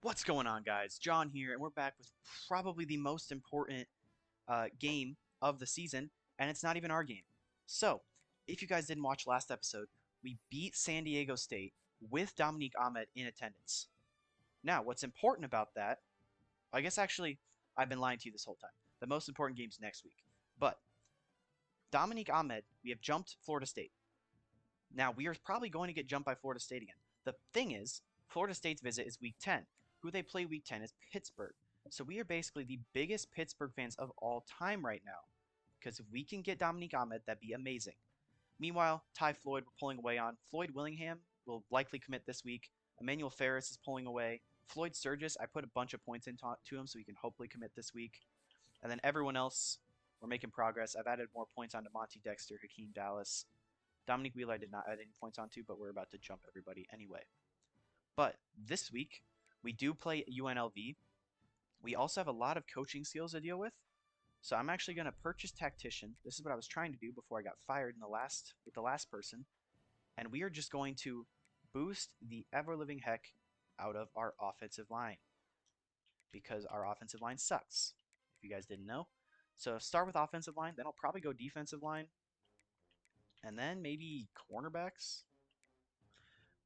What's going on, guys? John here, and we're back with probably the most important game of the season, and it's not even our game. So, if you guys didn't watch last episode, we beat San Diego State with Dominique Ahmed in attendance. Now, what's important about that, I guess actually, I've been lying to you this whole time. The most important game's next week. But Dominique Ahmed, we have jumped Florida State. Now, we are probably going to get jumped by Florida State again. The thing is, Florida State's visit is week 10. Who they play week 10 is Pittsburgh. So we are basically the biggest Pittsburgh fans of all time right now. Because if we can get Dominique Ahmed, that'd be amazing. Meanwhile, Ty Floyd we're pulling away on. Floyd Willingham will likely commit this week. Emmanuel Ferris is pulling away. Floyd Sturgis, I put a bunch of points into him so he can hopefully commit this week. And then everyone else, we're making progress. I've added more points onto Monty Dexter, Hakeem Dallas. Dominique Wheeler I did not add any points onto, but we're about to jump everybody anyway. But this week, we do play UNLV. We also have a lot of coaching skills to deal with. So I'm actually going to purchase Tactician. This is what I was trying to do before I got fired with the last person. And we are just going to boost the ever-living heck out of our offensive line. Because our offensive line sucks, if you guys didn't know. So start with offensive line, then I'll probably go defensive line. And then maybe cornerbacks.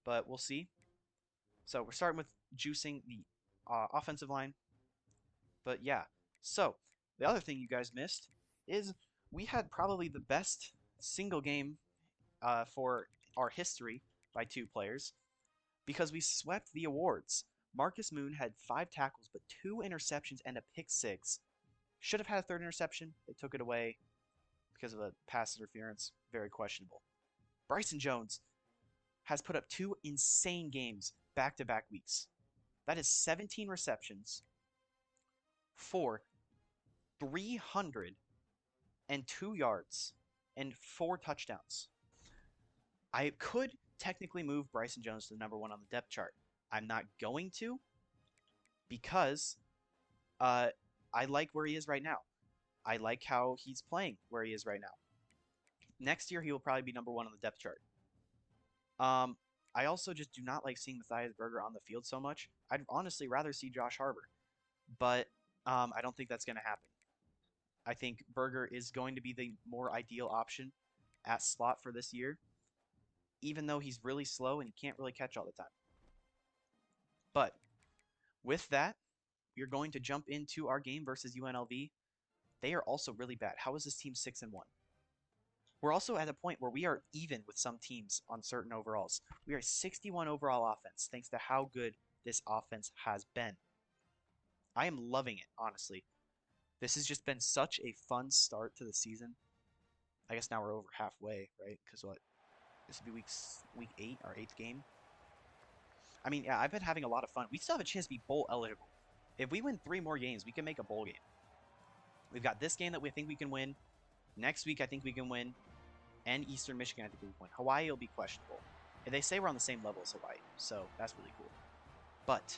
But we'll see. So we're starting with juicing the offensive line. But yeah, so the other thing you guys missed is we had probably the best single game for our history by two players because we swept the awards. Marcus Moon had 5 tackles but 2 interceptions and a pick 6. Should have had a third interception. They took it away because of a pass interference. Very questionable. Bryson Jones has put up 2 insane games back-to-back weeks. That is 17 receptions for 302 yards and 4 touchdowns. I could technically move Bryson Jones to number 1 on the depth chart. I'm not going to because I like where he is right now. I like how he's playing where he is right now. Next year, he will probably be number 1 on the depth chart. I also just do not like seeing Matthias Berger on the field so much. I'd honestly rather see Josh Harbor, but I don't think that's going to happen. I think Berger is going to be the more ideal option at slot for this year, even though he's really slow and he can't really catch all the time. But with that, we're going to jump into our game versus UNLV. They are also really bad. How is this team 6-1? We're also at a point where we are even with some teams on certain overalls. We are 61 overall offense, thanks to how good this offense has been. I am loving it, honestly. This has just been such a fun start to the season. I guess now we're over halfway, right? Because what? This will be week 8, our 8th game. I mean, yeah, I've been having a lot of fun. We still have a chance to be bowl eligible. If we win 3 more games, we can make a bowl game. We've got this game that we think we can win. Next week, I think we can win. And Eastern Michigan, I think we can win. Hawaii will be questionable. And they say we're on the same level as Hawaii, so that's really cool. But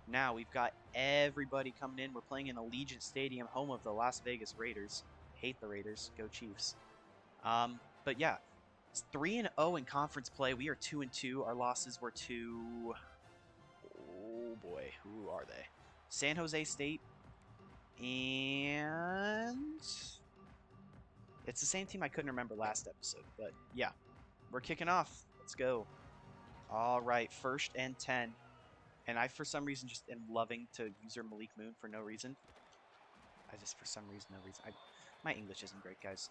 now we've got everybody coming in. We're playing in Allegiant Stadium, home of the Las Vegas Raiders. Hate the Raiders. Go Chiefs. But yeah, it's 3-0 in conference play. We are 2-2. Our losses were to, oh boy, who are they? San Jose State and it's the same team I couldn't remember last episode. But yeah, we're kicking off. Let's go. All right, 1st and 10. And I, for some reason, just am loving to user Malik Moon for no reason. For some reason, no reason. My English isn't great, guys.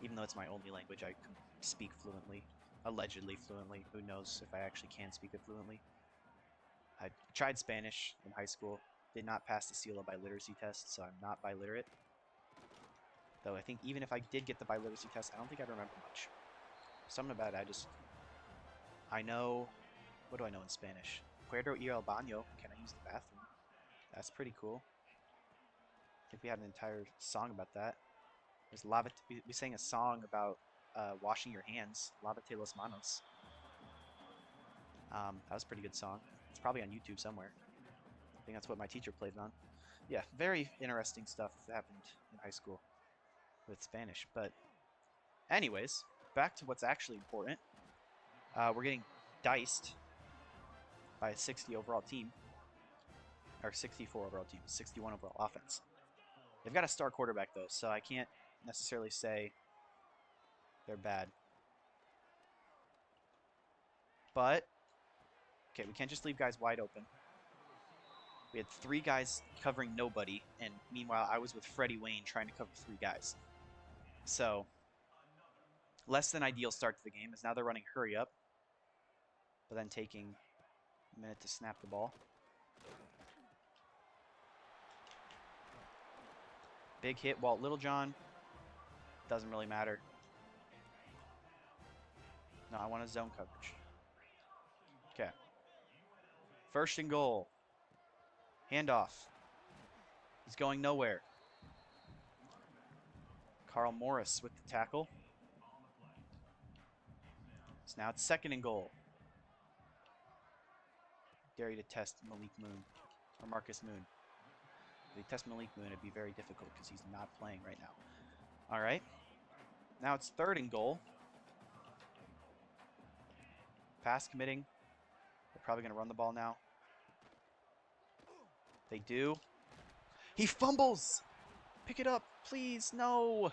Even though it's my only language, I can speak fluently. Allegedly fluently. Who knows if I actually can speak it fluently. I tried Spanish in high school. Did not pass the CELA biliteracy test, so I'm not biliterate. Though I think even if I did get the biliteracy test, I don't think I'd remember much. Something about it, I know... What do I know in Spanish? Puedo ir al baño. Can I use the bathroom? That's pretty cool. I think we had an entire song about that. There's we sang a song about washing your hands. Lávate las manos. That was a pretty good song. It's probably on YouTube somewhere. I think that's what my teacher played it on. Yeah, very interesting stuff happened in high school with Spanish. But anyways, back to what's actually important. We're getting diced by a 60 overall team. Or 64 overall team, 61 overall offense. They've got a star quarterback, though, so I can't necessarily say they're bad. But, okay, we can't just leave guys wide open. We had 3 guys covering nobody, and meanwhile, I was with Freddie Wayne trying to cover 3 guys. So, less than ideal start to the game, as now they're running hurry up, but then taking a minute to snap the ball. Big hit, Walt Littlejohn. Doesn't really matter. No, I want a zone coverage. Okay. First and goal. Handoff. He's going nowhere. Carl Morris with the tackle. So now it's second and goal. Dare you to test Malik Moon or Marcus Moon. If they test Malik Moon, it'd be very difficult because he's not playing right now. All right. Now it's third and goal. Pass committing. They're probably going to run the ball now. They do. He fumbles. Pick it up, please. No.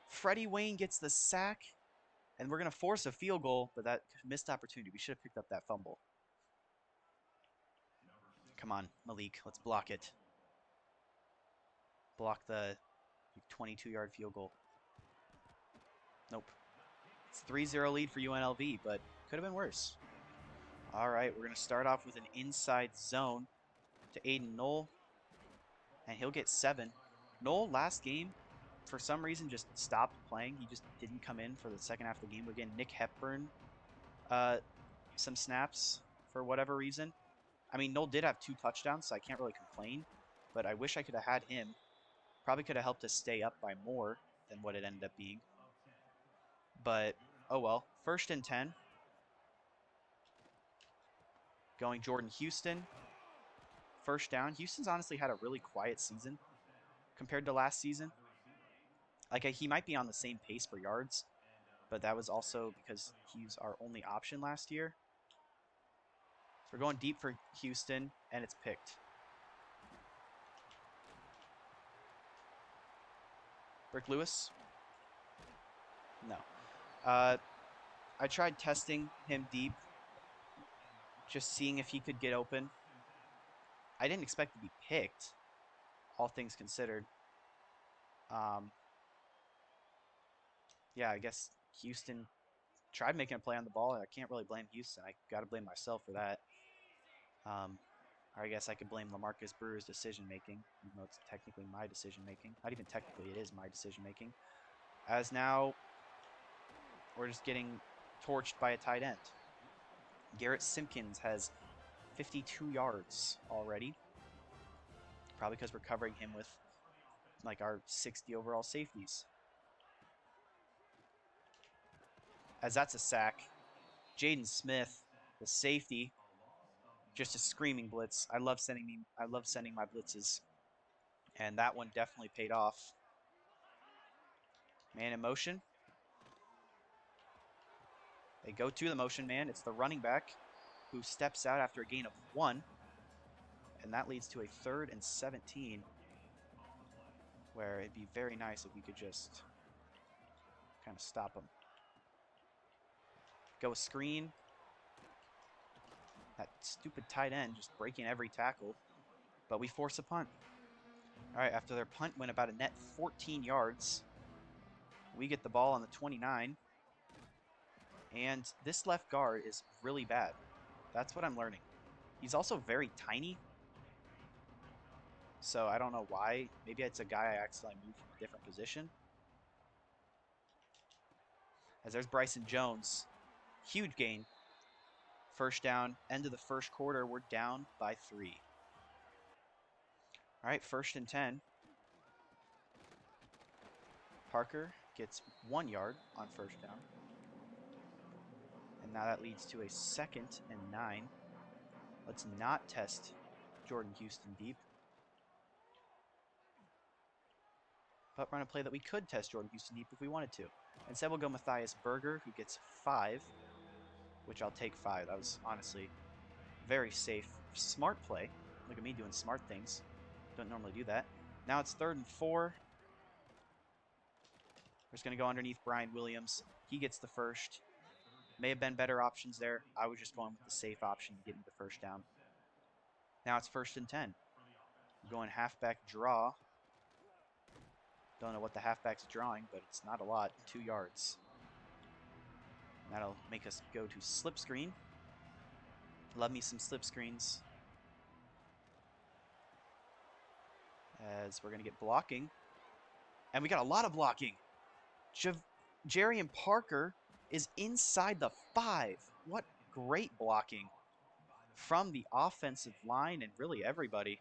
Freddie Wayne gets the sack. And we're going to force a field goal, but that missed opportunity. We should have picked up that fumble. Come on, Malik. Let's block it. Block the 22-yard field goal. Nope. It's 3-0 lead for UNLV, but could have been worse. All right, we're going to start off with an inside zone to Aiden Knoll, and he'll get 7. Knoll, last game, for some reason, just stopped playing. He just didn't come in for the second half of the game. We're getting Nick Hepburn some snaps for whatever reason. I mean, Knoll did have 2 touchdowns, so I can't really complain, but I wish I could have had him. Probably could have helped us stay up by more than what it ended up being. But, oh well. First and 10. Going Jordan Houston. First down. Houston's honestly had a really quiet season compared to last season. Like, he might be on the same pace for yards, but that was also because he was our only option last year. So we're going deep for Houston, and it's picked. Rick Lewis? No. I tried testing him deep, just seeing if he could get open. I didn't expect to be picked, all things considered. Yeah, I guess Houston tried making a play on the ball. I can't really blame Houston. I got to blame myself for that. Or I guess I could blame LaMarcus Brewer's decision-making, even though it's technically my decision-making. Not even technically, it is my decision-making. As now, we're just getting torched by a tight end. Garrett Simpkins has 52 yards already. Probably because we're covering him with like our 60 overall safeties. As that's a sack. Jaden Smith, the safety, just a screaming blitz. I love sending my blitzes. And that one definitely paid off. Man in motion. They go to the motion man. It's the running back who steps out after a gain of 1. And that leads to a 3rd and 17. Where it'd be very nice if we could just kind of stop him. Go a screen. That stupid tight end just breaking every tackle. But we force a punt. All right, after their punt went about a net 14 yards, we get the ball on the 29. And this left guard is really bad. That's what I'm learning. He's also very tiny. So I don't know why. Maybe it's a guy I accidentally moved from a different position. As there's Bryson Jones. Huge gain. First down. End of the first quarter. We're down by 3. All right, 1st and 10. Parker gets 1 yard on first down. And now that leads to a 2nd and 9. Let's not test Jordan Houston deep. But run a play that we could test Jordan Houston deep if we wanted to. Instead, we'll go Matthias Berger, who gets 5, which I'll take 5. That was honestly very safe, smart play, Look at me doing smart things. Don't normally do that. Now it's 3rd and 4. We're just going to go underneath Brian Williams. He gets the first. May have been better options there. I was just going with the safe option to get me the first down. Now it's 1st and 10. We're going halfback draw. Don't know what the halfback's drawing, but it's not a lot. 2 yards. That'll make us go to slip screen. Love me some slip screens. As we're going to get blocking. And we got a lot of blocking. Jerry and Parker is inside the 5. What great blocking from the offensive line and really everybody.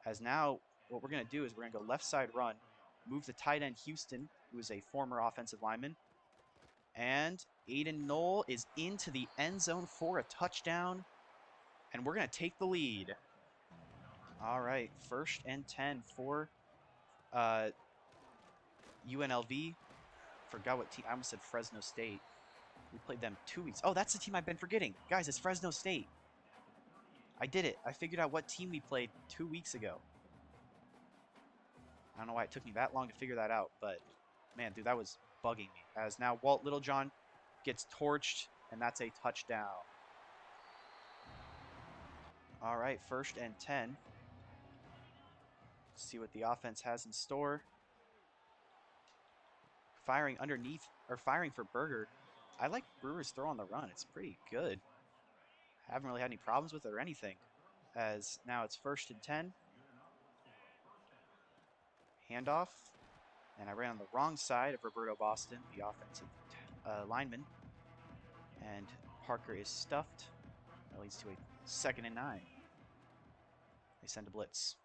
As now, what we're going to do is we're going to go left side run, move the tight end Houston, who is a former offensive lineman. And Aiden Knoll is into the end zone for a touchdown. And we're going to take the lead. All right, 1st and 10 for UNLV. Forgot what team. I almost said Fresno State. We played them 2 weeks. Oh, that's the team I've been forgetting. Guys, it's Fresno State. I did it. I figured out what team we played 2 weeks ago. I don't know why it took me that long to figure that out, but man, dude, that was bugging me. As now Walt Littlejohn gets torched, and that's a touchdown. All right, 1st and 10. Let's see what the offense has in store. Firing underneath, or firing for Berger. I like Brewer's throw on the run. It's pretty good. Haven't really had any problems with it or anything. As now it's 1st and 10. Handoff. And I ran on the wrong side of Roberto Boston, the offensive lineman. And Parker is stuffed. That leads to a 2nd and 9. They send a blitz.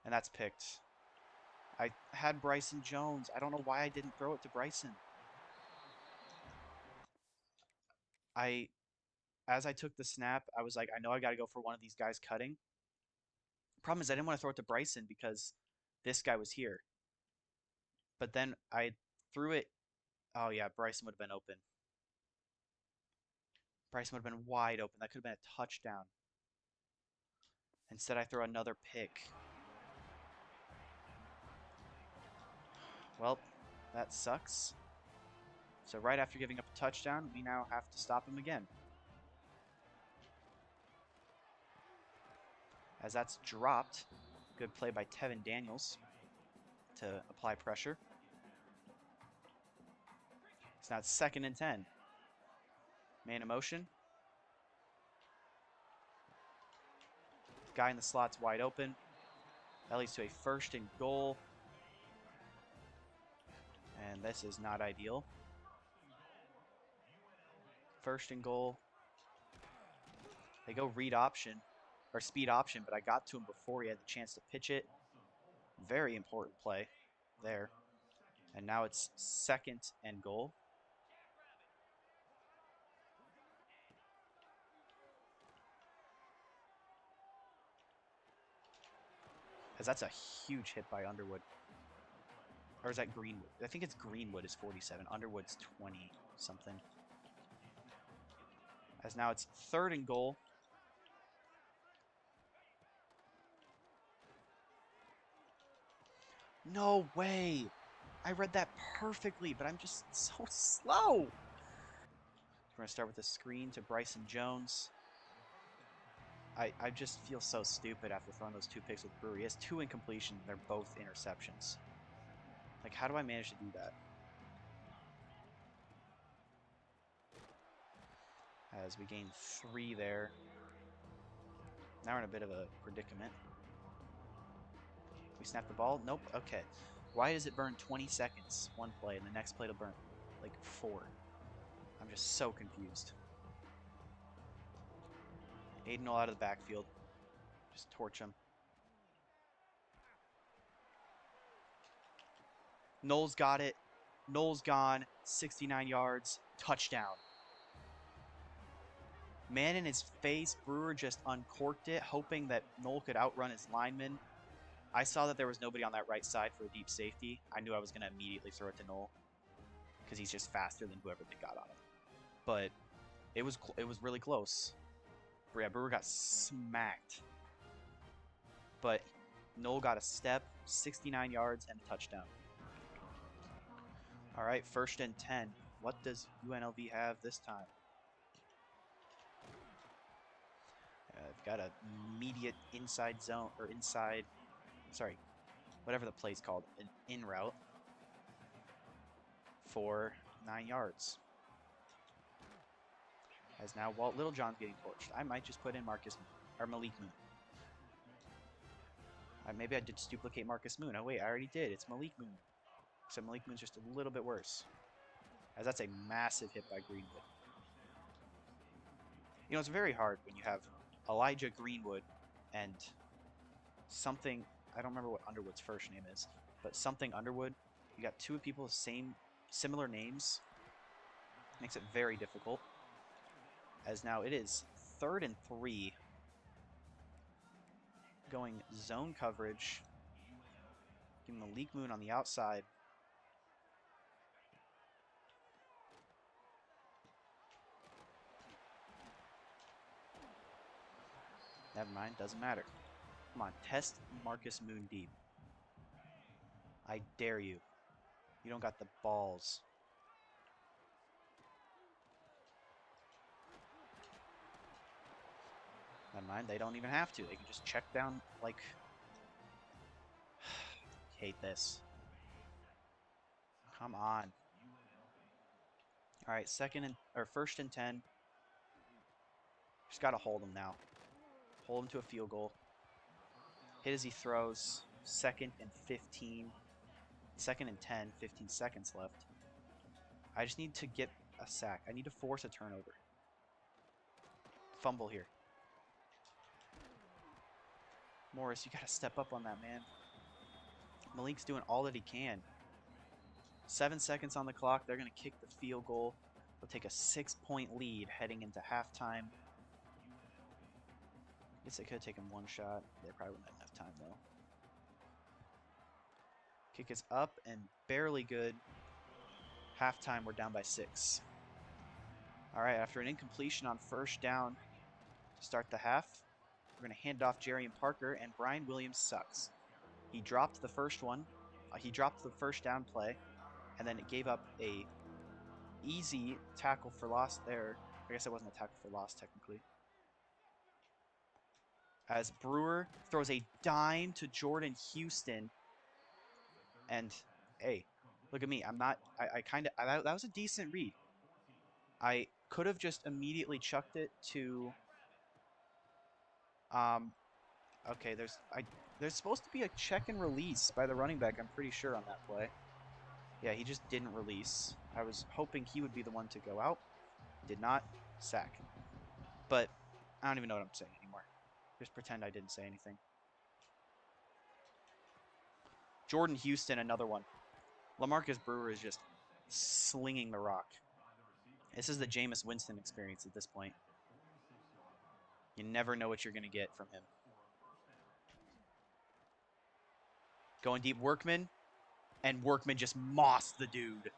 And that's picked. I had Bryson Jones. I don't know why I didn't throw it to Bryson. As I took the snap, I was like, I know I got to go for one of these guys cutting. Problem is I didn't want to throw it to Bryson because this guy was here. But then I threw it. Oh, yeah, Bryson would have been open. Bryson would have been wide open. That could have been a touchdown. Instead, I throw another pick. Well, that sucks. So right after giving up a touchdown, we now have to stop him again. As that's dropped. Good play by Tevin Daniels to apply pressure. So now it's 2nd and 10. Man in motion. Guy in the slot's wide open. That leads to a 1st and goal. And this is not ideal. 1st and goal. They go read option, or speed option, but I got to him before he had the chance to pitch it. Very important play there. And now it's 2nd and goal. As that's a huge hit by Underwood. Or is that Greenwood? I think it's Greenwood is 47. Underwood's 20 something. As now it's 3rd and goal. No way. I read that perfectly, but I'm just so slow. We're going to start with a screen to Bryson Jones. I just feel so stupid after throwing those 2 picks with Brewer. He has 2 incompletions. They're both interceptions. Like, how do I manage to do that? As we gain 3 there. Now we're in a bit of a predicament. We snap the ball? Nope. Okay. Why does it burn 20 seconds one play and the next play to burn like 4? I'm just so confused. Aiden all out of the backfield. Just torch him. Knowles got it. Knowles gone. 69 yards. Touchdown. Man in his face. Brewer just uncorked it, hoping that Knoll could outrun his lineman. I saw that there was nobody on that right side for a deep safety. I knew I was going to immediately throw it to Knoll because he's just faster than whoever they got on him. But it was really close. Yeah, Brewer got smacked. But Noel got a step, 69 yards, and a touchdown. All right, 1st and 10. What does UNLV have this time? I've got an immediate inside zone, or inside, sorry, whatever the play's called, an in route for 9 yards. As now Walt Littlejohn's getting torched. I might just put in Marcus or Malik Moon. Maybe I did just duplicate Marcus Moon. Oh wait, I already did. It's Malik Moon. So Malik Moon's just a little bit worse. As that's a massive hit by Greenwood. You know, it's very hard when you have Elijah Greenwood and something, I don't remember what Underwood's first name is, but something Underwood. You got two people with similar names. Makes it very difficult. As now it is 3rd and 3. Going zone coverage. Giving Malik Moon on the outside. Never mind, doesn't matter. Come on, test Marcus Moon deep. I dare you. You don't got the balls. Never mind, they don't even have to. They can just check down, like... hate this. Come on. All right, 1st and 10. Just got to hold him now. Hold him to a field goal. Hit as he throws. 2nd and 15. 2nd and 10. 15 seconds left. I just need to get a sack. I need to force a turnover. Fumble here. Morris, you got to step up on that, man. Malik's doing all that he can. 7 seconds on the clock. They're going to kick the field goal. They'll take a 6-point lead heading into halftime. I guess they could have taken one shot. They probably wouldn't have enough time, though. Kick is up and barely good. Halftime, we're down by 6. All right, after an incompletion on 1st down to start the half, we're going to hand it off Jerry and Parker, and Brian Williams sucks. He dropped the first one. He dropped the 1st down play, and then it gave up a easy tackle for loss there. I guess it wasn't a tackle for loss, technically. As Brewer throws a dime to Jordan Houston. And, hey, look at me. That was a decent read. I could have just immediately chucked it to... Okay, there's supposed to be a check and release by the running back, I'm pretty sure, on that play. Yeah, he just didn't release. I was hoping he would be the one to go out. Did not. Sack. But I don't even know what I'm saying anymore. Just pretend I didn't say anything. Jordan Houston, another one. LaMarcus Brewer is just slinging the rock. This is the Jameis Winston experience at this point. You never know what you're going to get from him. Going deep, Workman. And Workman just mossed the dude.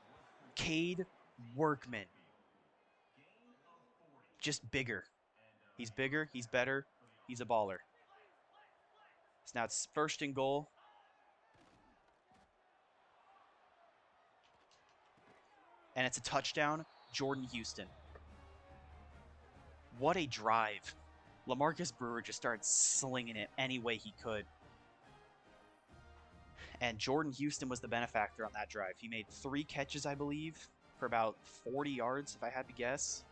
Cade Workman. Just bigger. He's bigger. He's better. He's a baller. So now it's 1st and goal. And it's a touchdown. Jordan Houston. What a drive. LaMarcus Brewer just started slinging it any way he could. And Jordan Houston was the benefactor on that drive. He made 3 catches, I believe, for about 40 yards, if I had to guess.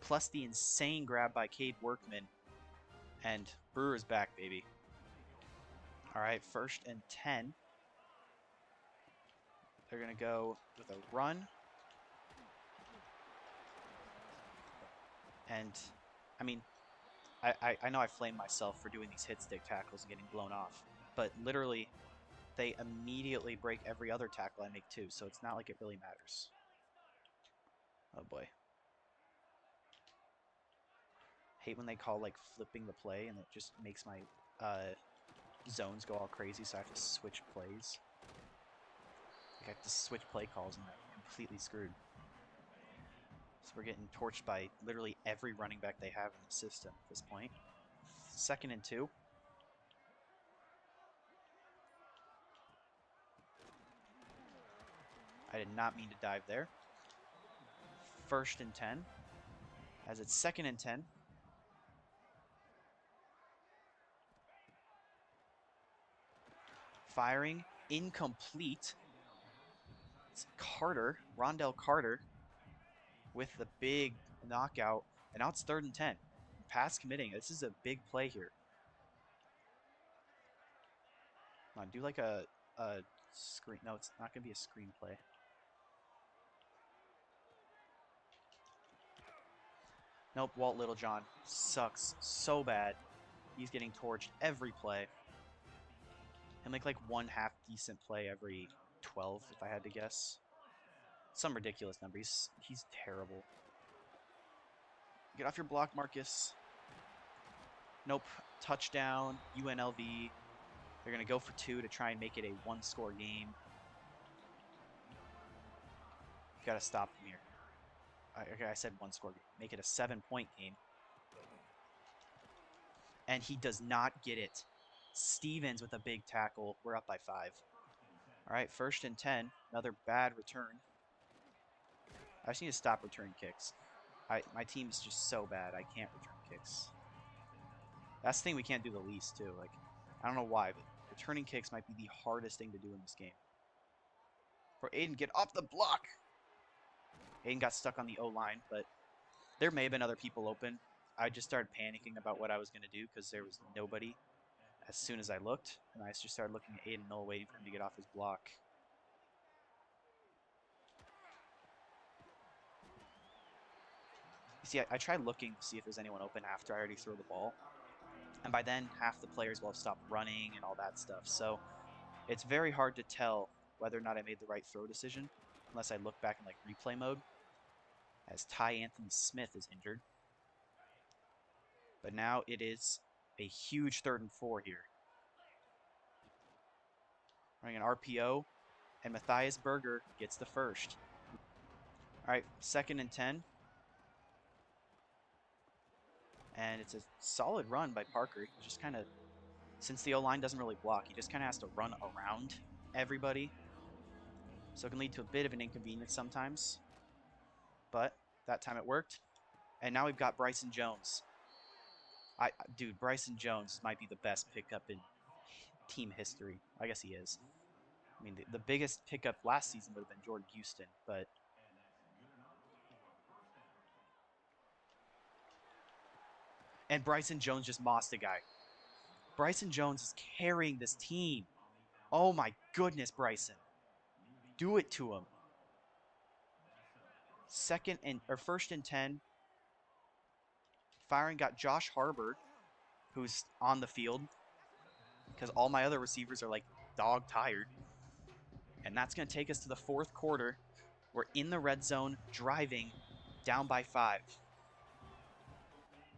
Plus the insane grab by Cade Workman. And Brewer's back, baby. All right, 1st and 10. They're going to go with a run. And, I mean, I know I flame myself for doing these hit stick tackles and getting blown off. But literally, they immediately break every other tackle I make too, so it's not like it really matters. Oh boy. Hate when they call like flipping the play and it just makes my zones go all crazy, so I have to switch plays. Like I have to switch play calls and I'm completely screwed. So we're getting torched by literally every running back they have in the system at this point. 2nd and 2. I did not mean to dive there. 1st and 10. As it's 2nd and 10. Firing incomplete. It's Carter, Rondell Carter, with the big knockout. And now it's 3rd and 10. Pass committing. This is a big play here. Come on, do like a screen. No, it's not going to be a screenplay. Nope, Walt Littlejohn sucks so bad. He's getting torched every play. And like one half decent play every 12, if I had to guess. Some ridiculous number. He's terrible. Get off your block, Marcus. Nope. Touchdown, UNLV. They're going to go for 2 to try and make it a 1-score game. Got to stop them here. Okay, I said 1-score game. Make it a 7-point game. And he does not get it. Stevens with a big tackle. We're up by 5. All right, 1st and 10. Another bad return. I just need to stop returning kicks. My team's just so bad. I can't return kicks. That's the thing we can't do the least, too. Like, I don't know why, but returning kicks might be the hardest thing to do in this game. For Aiden, get off the block! Aiden got stuck on the O-line, but there may have been other people open. I just started panicking about what I was going to do because there was nobody as soon as I looked. And I just started looking at Aiden Knoll, waiting for him to get off his block. You see, I tried looking to see if there's anyone open after I already threw the ball. And by then, half the players will have stopped running and all that stuff. So it's very hard to tell whether or not I made the right throw decision unless I look back in like replay mode, as Ty Anthony Smith is injured. But now it is a huge 3rd and 4 here. Running an RPO, and Matthias Berger gets the first. All right, 2nd and 10. And it's a solid run by Parker. He just kind of, since the O-line doesn't really block, he just kind of has to run around everybody. So it can lead to a bit of an inconvenience sometimes. But that time it worked. And now we've got Bryson Jones. Dude, Bryson Jones might be the best pickup in team history. I guess he is. I mean, the biggest pickup last season would have been Jordan Houston, but and Bryson Jones just mossed a guy. Bryson Jones is carrying this team. Oh my goodness, Bryson. Do it to him. 1st and 10. Firing got Josh Harbor, who's on the field, because all my other receivers are like dog tired. And that's going to take us to the 4th quarter. We're in the red zone, driving, down by 5.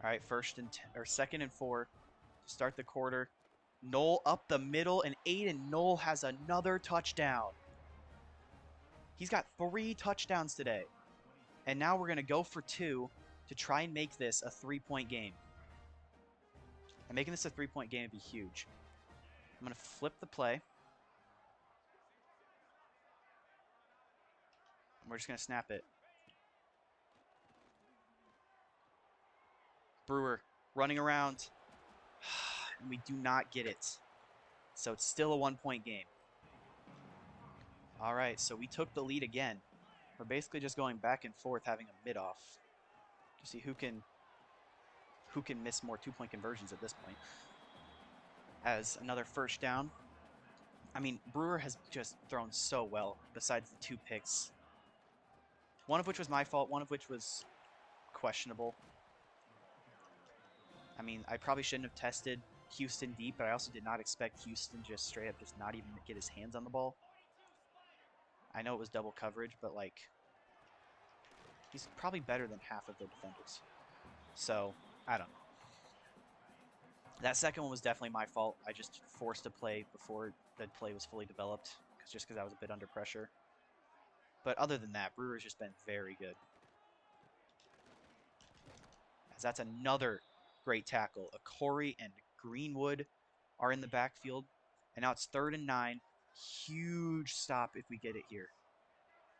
All right, 2nd and 4 to start the quarter. Knoll up the middle, and Aiden Knoll has another touchdown. He's got 3 touchdowns today. And now we're going to go for 2 to try and make this a 3-point game. And making this a 3-point game would be huge. I'm going to flip the play. And we're just going to snap it. Brewer running around. And we do not get it. So it's still a 1-point game. All right, so we took the lead again. We're basically just going back and forth, having a mid-off to see who can miss more 2-point conversions at this point. As another 1st down. I mean, Brewer has just thrown so well, besides the 2 picks. One of which was my fault, one of which was questionable. I mean, I probably shouldn't have tested Houston deep, but I also did not expect Houston just straight up just not even get his hands on the ball. I know it was double coverage, but like, he's probably better than half of the defenders. So, I don't know. That second one was definitely my fault. I just forced a play before the play was fully developed, because I was a bit under pressure. But other than that, Brewer's just been very good. That's another great tackle. Corey and Greenwood are in the backfield. And now it's 3rd and 9. Huge stop if we get it here.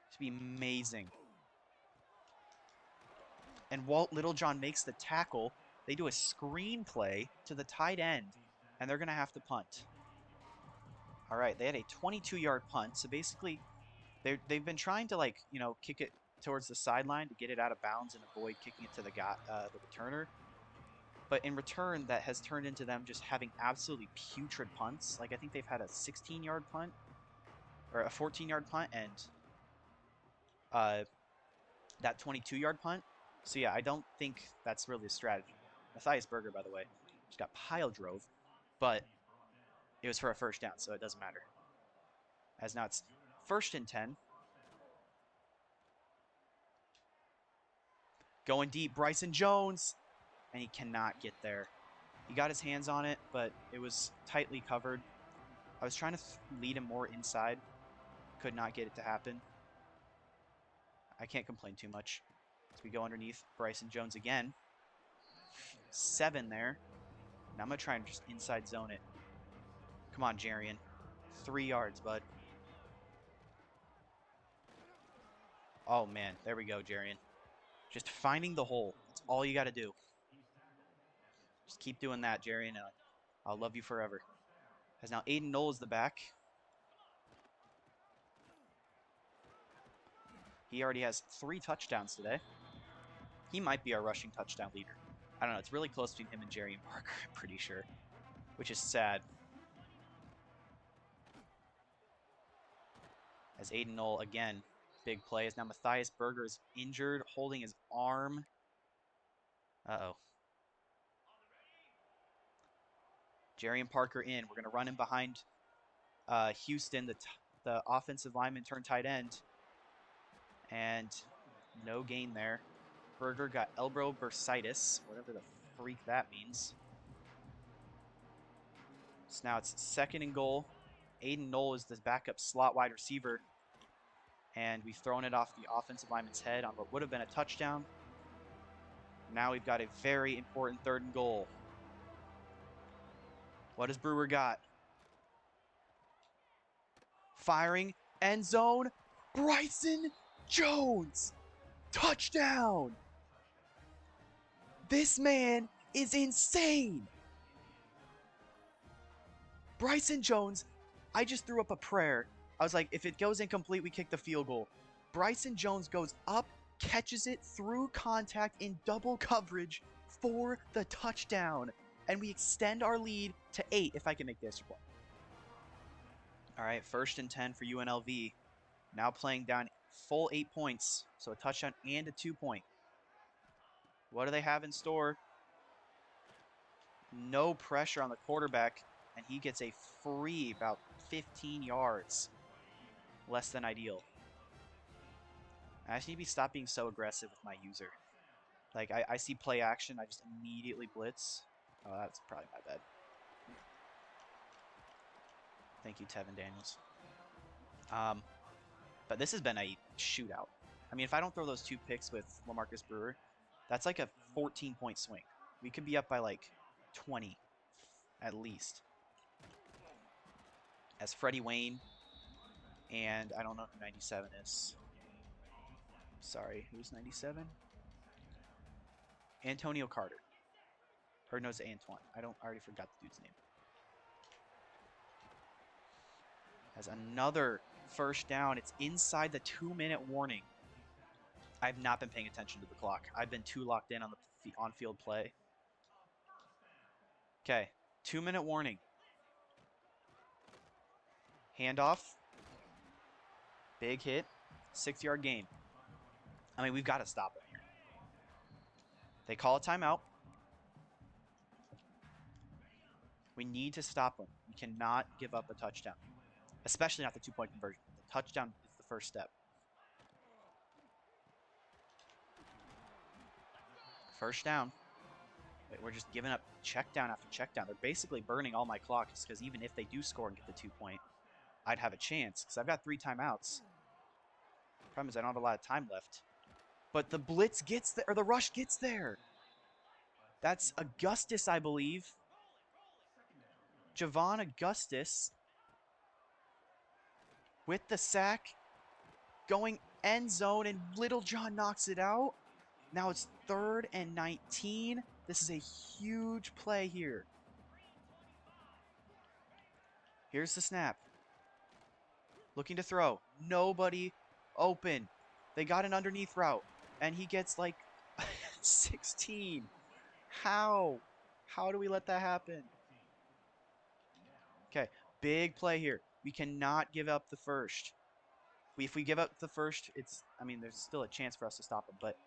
It's be amazing. And Walt Littlejohn makes the tackle. They do a screen play to the tight end, and they're going to have to punt. All right, they had a 22-yard punt. So basically, they've been trying to, like, you know, kick it towards the sideline to get it out of bounds and avoid kicking it to the returner. But in return, that has turned into them just having absolutely putrid punts. Like, I think they've had a 16-yard punt or a 14-yard punt and that 22-yard punt. So, yeah, I don't think that's really a strategy. Matthias Berger, by the way, just got pile drove, but it was for a first down, so it doesn't matter. As now it's 1st and 10. Going deep, Bryson Jones, and he cannot get there. He got his hands on it, but it was tightly covered. I was trying to lead him more inside. Could not get it to happen. I can't complain too much. As we go underneath Bryson Jones again. 7 there. Now I'm going to try and just inside zone it. Come on, Jarian. 3 yards, bud. Oh, man. There we go, Jarian. Just finding the hole. That's all you got to do. Just keep doing that, Jarian. I'll love you forever. As now Aiden Knoll is the back. He already has 3 touchdowns today. He might be our rushing touchdown leader. I don't know. It's really close between him and Jarian Parker, I'm pretty sure. Which is sad. As Aiden Knoll, again, big play. As now Matthias Berger is injured, holding his arm. Uh-oh. Jarian Parker in. We're going to run him behind Houston, the offensive lineman turned tight end. And no gain there. Berger got elbow bursitis, whatever the freak that means. So now it's 2nd and goal. Aiden Knoll is the backup slot wide receiver. And we've thrown it off the offensive lineman's head on what would have been a touchdown. Now we've got a very important 3rd and goal. What has Brewer got? Firing, end zone, Bryson Jones! Touchdown! This man is insane! Bryson Jones, I just threw up a prayer. I was like, if it goes incomplete, we kick the field goal. Bryson Jones goes up, catches it through contact in double coverage for the touchdown. And we extend our lead to 8 if I can make the extra point. All right, 1st and 10 for UNLV. Now playing down full 8 points. So a touchdown and a 2-point. What do they have in store? No pressure on the quarterback. And he gets a free about 15 yards. Less than ideal. I just need to stop being so aggressive with my user. Like, I see play action. I just immediately blitz. Oh, that's probably my bad. Thank you, Tevin Daniels. But this has been a shootout. I mean, if I don't throw those 2 picks with LaMarcus Brewer, that's like a 14-point swing. We could be up by like 20 at least. As Freddie Wayne and I don't know who 97 is. Sorry, who's 97? Antonio Carter. Or no, it's Antoine. I already forgot the dude's name. As another 1st down. It's inside the 2-minute warning. I've not been paying attention to the clock. I've been too locked in on the on-field play. Okay, 2-minute warning. Handoff. Big hit. 6-yard gain. I mean, we've got to stop it here. They call a timeout. We need to stop them. We cannot give up a touchdown. Especially not the 2-point conversion. The touchdown is the first step. 1st down. Wait, we're just giving up check down after check down. They're basically burning all my clocks because even if they do score and get the 2-point, I'd have a chance because I've got 3 timeouts. Problem is I don't have a lot of time left. But the blitz gets there, or the rush gets there. That's Augustus, I believe. Javon Augustus with the sack, going end zone, and Little John knocks it out. Now it's 3rd and 19. This is a huge play here. Here's the snap. Looking to throw. Nobody open. They got an underneath route, and he gets like 16. How? How do we let that happen? Okay, big play here. We cannot give up the first. If we give up the first, I mean, there's still a chance for us to stop them, but.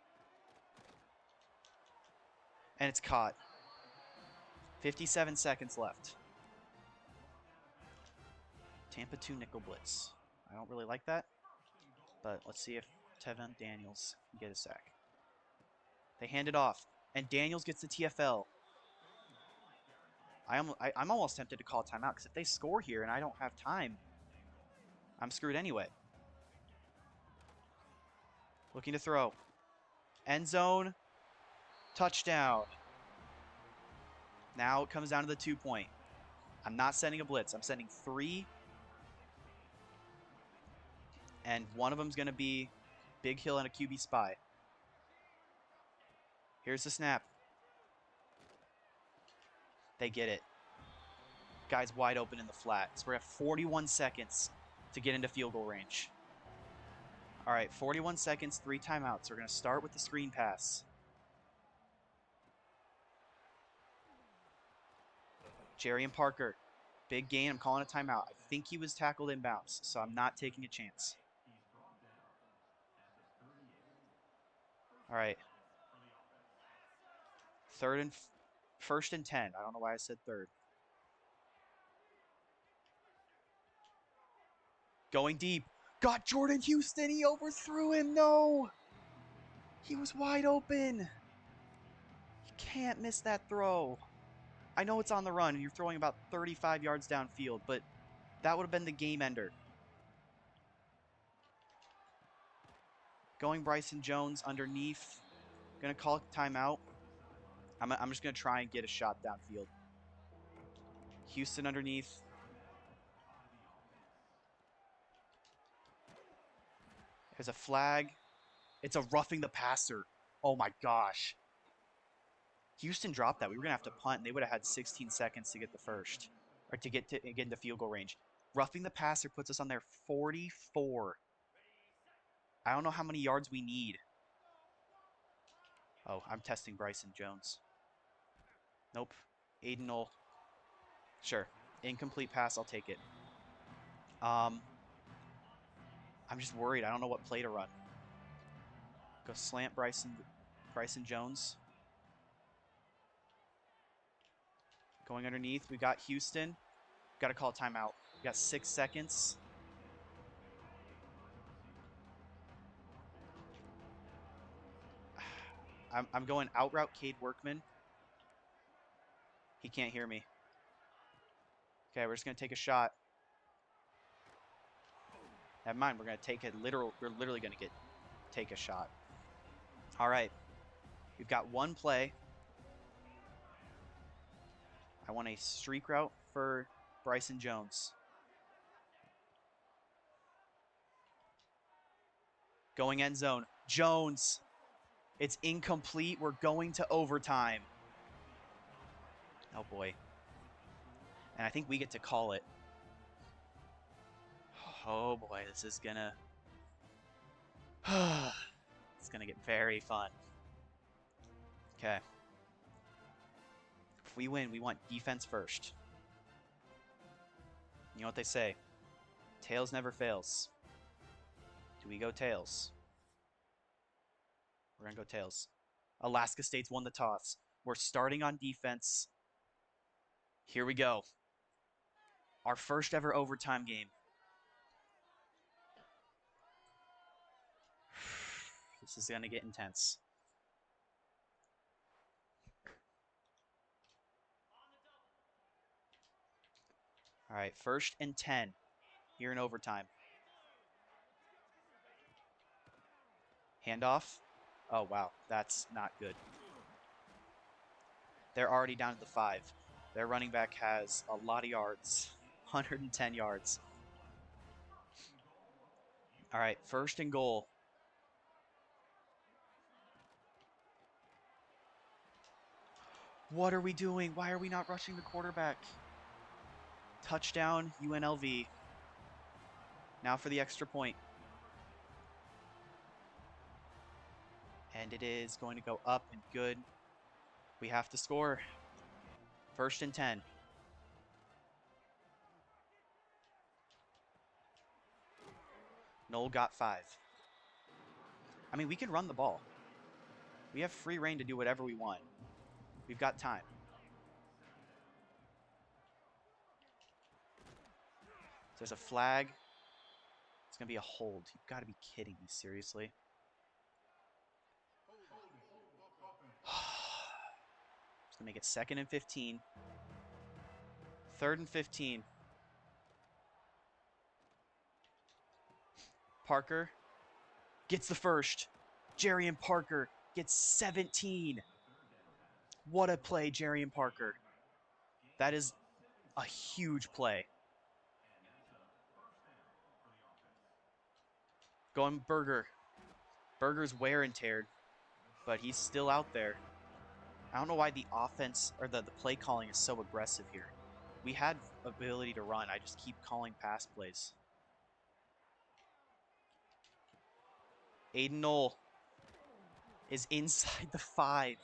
And it's caught. 57 seconds left. Tampa 2 nickel blitz. I don't really like that, but let's see if Tevin Daniels can get a sack. They hand it off, and Daniels gets the TFL. I'm almost tempted to call a timeout, because if they score here and I don't have time, I'm screwed anyway. Looking to throw. End zone. Touchdown. Now it comes down to the 2-point. I'm not sending a blitz. I'm sending 3. And one of them's going to be Big Hill and a QB spy. Here's the snap. They get it. Guy's wide open in the flat. So we're at 41 seconds to get into field goal range. All right, 41 seconds, 3 timeouts. We're going to start with the screen pass. Jerry and Parker. Big gain. I'm calling a timeout. I think he was tackled inbounds, so I'm not taking a chance. All right. 1st and 10. I don't know why I said 3rd. Going deep. Got Jordan Houston. He overthrew him. No. He was wide open. You can't miss that throw. I know it's on the run and you're throwing about 35 yards downfield, but that would have been the game ender. Going Bryson Jones underneath. Gonna call a timeout. I'm just gonna try and get a shot downfield. Houston underneath. There's a flag. It's a roughing the passer. Oh my gosh. Houston dropped that. We were gonna have to punt, and they would have had 16 seconds to get the first, or to get into field goal range. Roughing the passer puts us on their 44. I don't know how many yards we need. Oh, I'm testing Bryson Jones. Nope. Aiden Knoll. Sure. Incomplete pass. I'll take it. I'm just worried. I don't know what play to run. Go slant Bryson Jones. Going underneath. We got Houston. Got to call a timeout. We got 6 seconds. I'm going out route Cade Workman. He can't hear me. Okay, we're just going to take a shot. Never mind, we're going to take we're literally going to take a shot. All right. We've got one play. I want a streak route for Bryson Jones. Going end zone. Jones. It's incomplete. We're going to overtime. Oh, boy. And I think we get to call it. Oh, boy. This is going to... It's going to get very fun. Okay. If we win, we want defense first. You know what they say? Tails never fails. Do we go tails? We're going to go tails. Alaska State's won the toss. We're starting on defense. Here we go. Our first ever overtime game. This is going to get intense. All right, 1st and 10 here in overtime. Handoff. Oh, wow. That's not good. They're already down to the 5. Their running back has a lot of yards, 110 yards. All right, first and goal. What are we doing? Why are we not rushing the quarterback? Touchdown, UNLV. Now for the extra point. And it is going to go up and good. We have to score. First and 10. Noel got 5. I mean, we can run the ball. We have free reign to do whatever we want. We've got time. There's a flag. It's going to be a hold. You've got to be kidding me, seriously. It's going to make it 2nd and 15. 3rd and 15. Parker gets the first. Jarian Parker gets 17. What a play, Jarian Parker. That is a huge play. Going Berger. Berger's wear and teared, but he's still out there. I don't know why the offense or the play calling is so aggressive here. We had ability to run. I just keep calling pass plays. Aiden Knoll is inside the 5.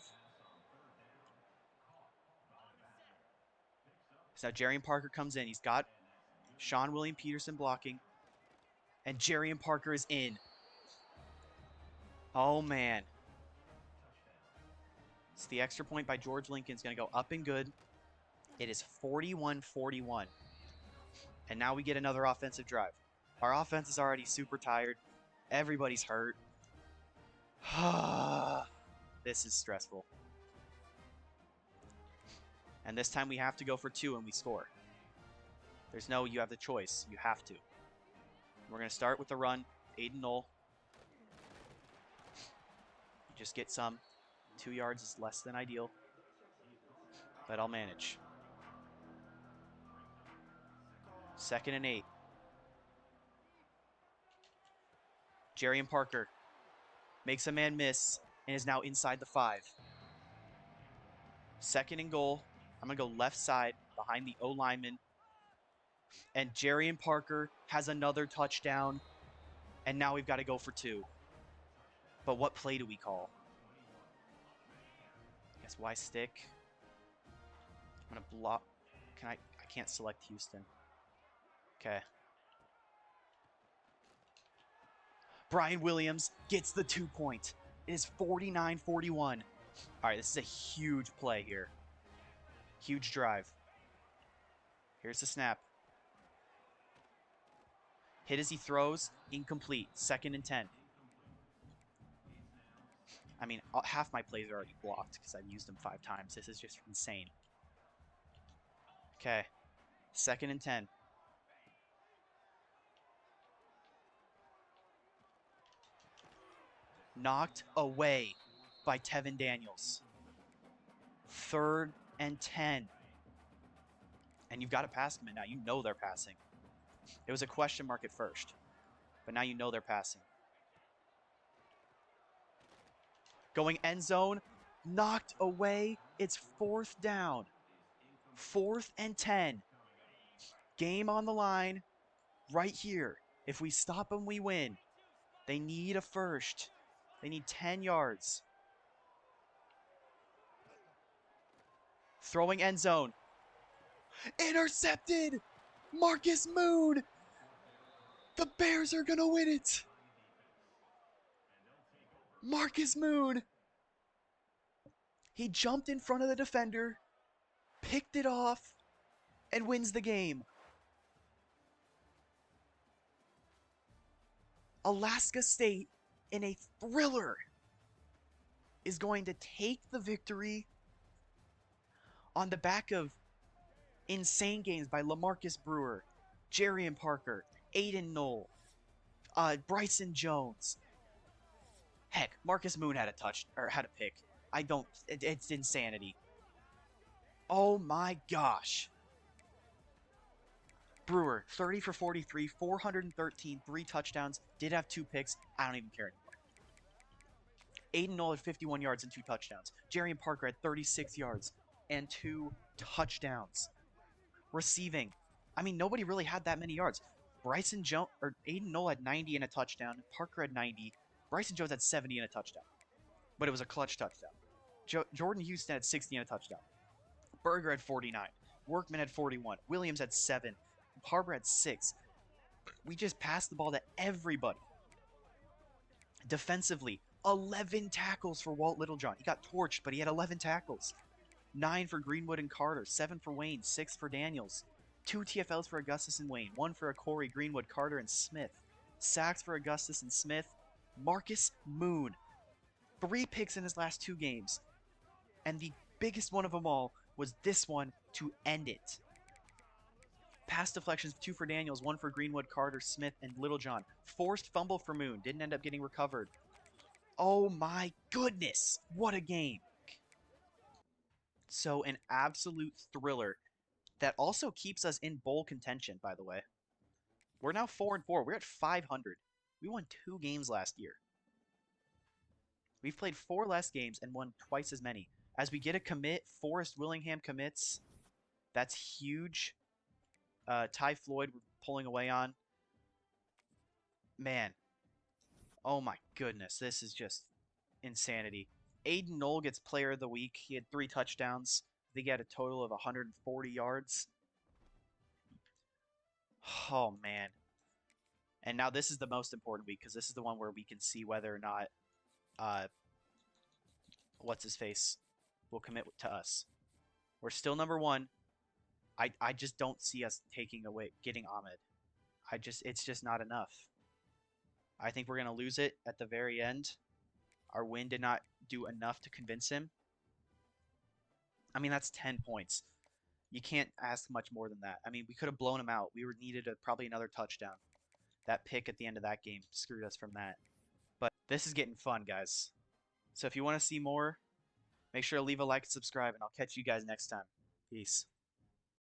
So now Jarian Parker comes in. He's got Sean William Peterson blocking. And Jarian Parker is in. Oh, man. So the extra point by George Lincoln is going to go up and good. It is 41-41. And now we get another offensive drive. Our offense is already super tired. Everybody's hurt. This is stressful. And this time we have to go for 2 and we score. There's no, you have the choice. You have to. We're going to start with the run. Aiden Knoll. You just get some. 2 yards is less than ideal. But I'll manage. 2nd and 8. Jarian Parker makes a man miss and is now inside the 5. 2nd and goal. I'm going to go left side behind the O lineman. And Jarian Parker has another touchdown. And now we've got to go for 2. But what play do we call? I guess why stick? I'm going to block. I can't select Houston. Okay. Brian Williams gets the 2 point. It is 49-41. All right, this is a huge play here. Huge drive. Here's the snap. Hit as he throws. Incomplete. 2nd and 10. I mean, half my plays are already blocked because I've used them 5 times. This is just insane. Okay. 2nd and 10. Knocked away by Tevin Daniels. 3rd and 10. And you've got to pass them, and now you know they're passing. It was a question mark at first, but now you know they're passing. Going end zone, knocked away. It's 4th down. 4th and 10. Game on the line right here. If we stop them, we win. They need a first. They need 10 yards. Throwing end zone. Intercepted! Marcus Moon! The Bears are going to win it! Marcus Moon! He jumped in front of the defender, picked it off, and wins the game. Alaska State, in a thriller, is going to take the victory on the back of insane games by LaMarcus Brewer, Jarian Parker, Aiden Knoll, Bryson Jones. Heck, Marcus Moon had a pick. It's insanity. Oh my gosh. Brewer, 30 for 43, 413, 3 touchdowns. Did have 2 picks. I don't even care anymore. Aiden Knoll had 51 yards and 2 touchdowns. Jarian Parker had 36 yards and 2 touchdowns. Receiving, I mean, nobody really had that many yards. Bryson Jones or Aiden Knoll had 90 and a touchdown. Parker had 90. Bryson Jones had 70 and a touchdown, but it was a clutch touchdown. Jordan Houston had 60 and a touchdown. Berger had 49. Workman had 41. Williams had 7. Harbor had 6. We just passed the ball to everybody. Defensively, 11 tackles for Walt Littlejohn. He got torched, but he had 11 tackles. 9 for Greenwood and Carter, 7 for Wayne, 6 for Daniels. 2 TFLs for Augustus and Wayne, 1 for Corey, Greenwood, Carter, and Smith. Sacks for Augustus and Smith. Marcus Moon, 3 picks in his last 2 games. And the biggest one of them all was this one to end it. Pass deflections, 2 for Daniels, 1 for Greenwood, Carter, Smith, and Littlejohn. Forced fumble for Moon, didn't end up getting recovered. Oh my goodness, what a game. So an absolute thriller that also keeps us in bowl contention, by the way. We're now 4-4. We're at 500. We won 2 games last year. We've played 4 less games and won twice as many. As we get a commit, Forrest Willingham commits. That's huge. Ty Floyd we're pulling away on. Man. Oh my goodness. This is just insanity. Aiden Knoll gets player of the week. He had 3 touchdowns. I think he had a total of 140 yards. Oh, man. And now this is the most important week because this is the one where we can see whether or not what's-his-face will commit to us. We're still number 1. I just don't see us getting Ahmed. It's just not enough. I think we're going to lose it at the very end. Our win did not do enough to convince him. I mean, that's 10 points. You can't ask much more than that. I mean, we could have blown him out. We needed probably another touchdown. That pick at the end of that game screwed us from that. But this is getting fun, guys. So if you want to see more, make sure to leave a like and subscribe, and I'll catch you guys next time. Peace.